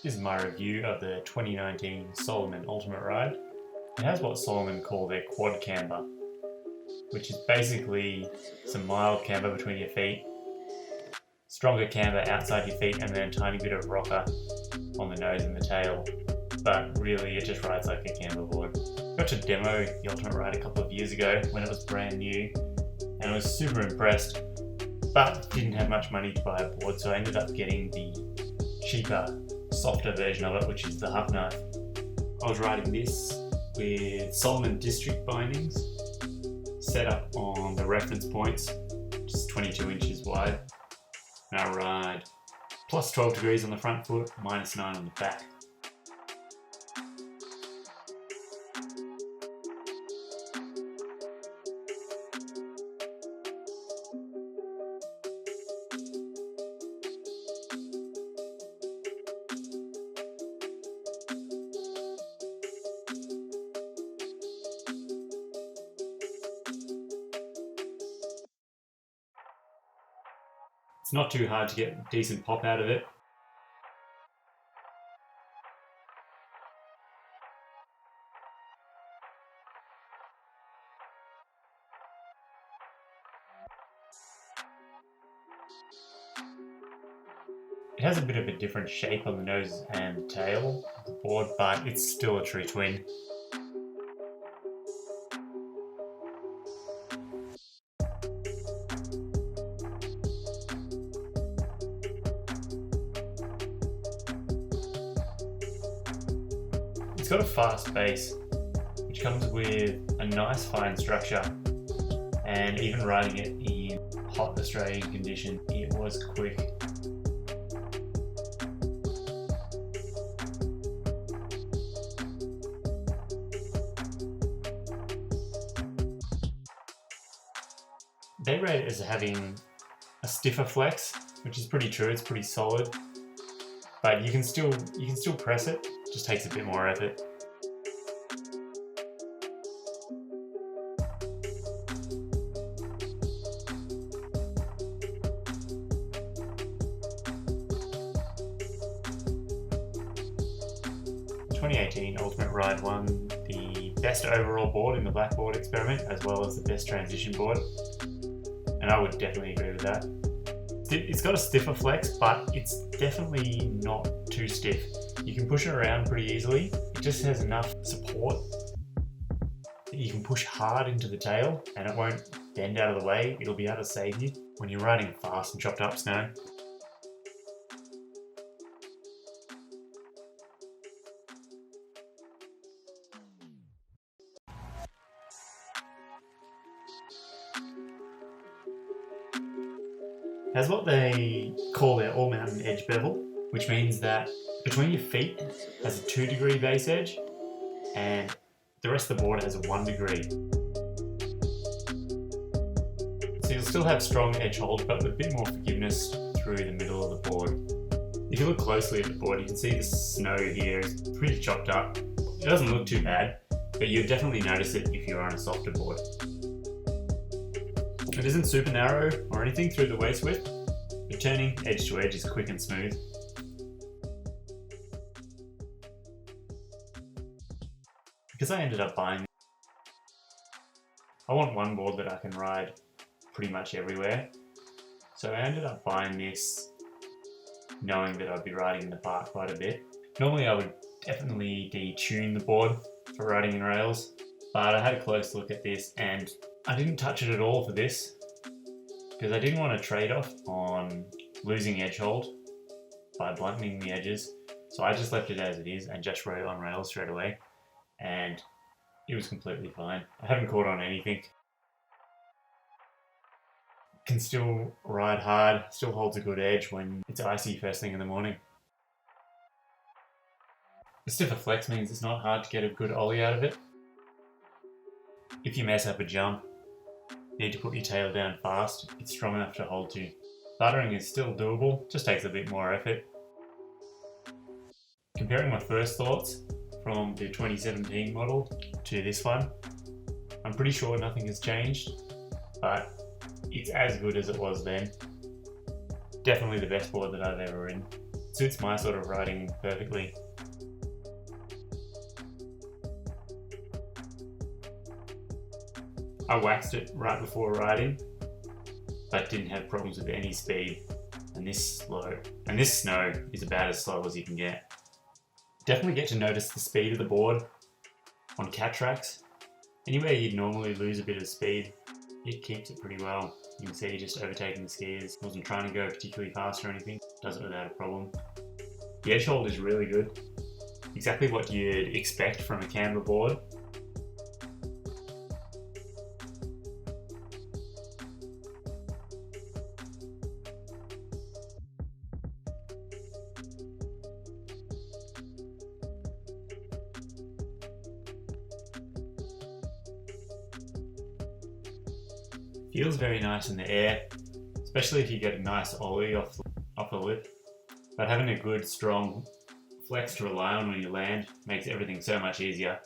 This is my review of the 2019 Salomon Ultimate Ride. It has what Salomon call their quad camber, which is basically some mild camber between your feet, stronger camber outside your feet, and then a tiny bit of rocker on the nose and the tail. But really it just rides like a camber board. Got to demo the Ultimate Ride a couple of years ago when it was brand new, and I was super impressed, but didn't have much money to buy a board, so I ended up getting the cheaper, softer version of it, which is the Huff Knife. I was riding this with Salomon district bindings set up on the reference points, which is 22 inches wide, and I ride plus 12 degrees on the front foot, minus 9 on the back. It's not too hard to get a decent pop out of it. It has a bit of a different shape on the nose and tail of the board, but it's still a true twin. It's got a fast base, which comes with a nice fine structure, and even riding it in hot Australian conditions, it was quick. They rate it as having a stiffer flex, which is pretty true. It's pretty solid, but you can still press it. It just takes a bit more effort. The 2018 Ultimate Ride won the best overall board in the Blackboard Experiment, as well as the best transition board. And I would definitely agree with that. It's got a stiffer flex, but it's definitely not too stiff. You can push it around pretty easily. It just has enough support that you can push hard into the tail and it won't bend out of the way. It'll be able to save you when you're riding fast and chopped up snow. Has what they call their all-mountain edge bevel, which means that between your feet has a 2 degree base edge and the rest of the board has a 1 degree. So you'll still have strong edge hold, but with a bit more forgiveness through the middle of the board. If you look closely at the board, you can see the snow here is pretty chopped up. It doesn't look too bad, but you'll definitely notice it if you're on a softer board. It isn't super narrow or anything through the waist width, but turning edge to edge is quick and smooth. Because I ended up buying, I want one board that I can ride pretty much everywhere. So I ended up buying this knowing that I'd be riding in the park quite a bit. Normally I would definitely detune the board for riding in rails, but I had a close look at this and I didn't touch it at all for this because I didn't want to trade off on losing edge hold by blunting the edges. So I just left it as it is and just rode on rails straight away, and it was completely fine. I haven't caught on anything. Can still ride hard, still holds a good edge when it's icy first thing in the morning. The stiffer flex means it's not hard to get a good ollie out of it. If you mess up a jump, you need to put your tail down fast, it's strong enough to hold you. Buttering is still doable, just takes a bit more effort. Comparing my first thoughts from the 2017 model to this one, I'm pretty sure nothing has changed, but it's as good as it was then. Definitely the best board that I've ever ridden. Suits my sort of riding perfectly. I waxed it right before riding, but didn't have problems with any speed. And this snow is about as slow as you can get. Definitely get to notice the speed of the board on cat tracks. Anywhere you'd normally lose a bit of speed, it keeps it pretty well. You can see just overtaking the skiers. Wasn't trying to go particularly fast or anything. Does it without a problem. The edge hold is really good. Exactly what you'd expect from a camber board. Feels very nice in the air, especially if you get a nice ollie off the lip. But having a good, strong flex to rely on when you land makes everything so much easier.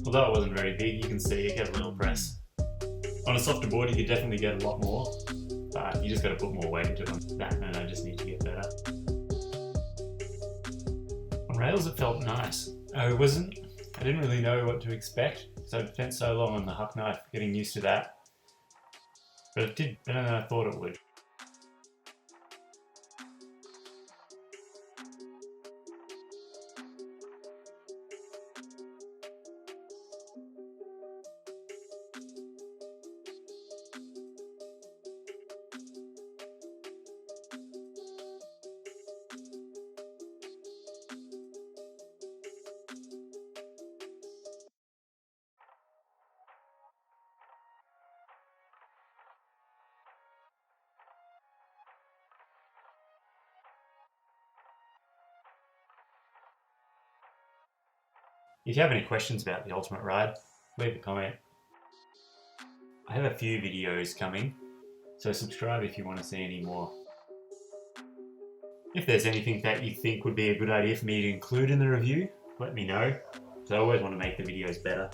Although it wasn't very big, you can see it get a little press. On a softer board you could definitely get a lot more, but you just got to put more weight into it. On that and I just need to get better. On rails it felt nice. I didn't really know what to expect, so I'd spent so long on the huck knife getting used to that. But it did better than I thought it would. If you have any questions about the Ultimate Ride, leave a comment. I have a few videos coming, so subscribe if you want to see any more. If there's anything that you think would be a good idea for me to include in the review, let me know, because I always want to make the videos better.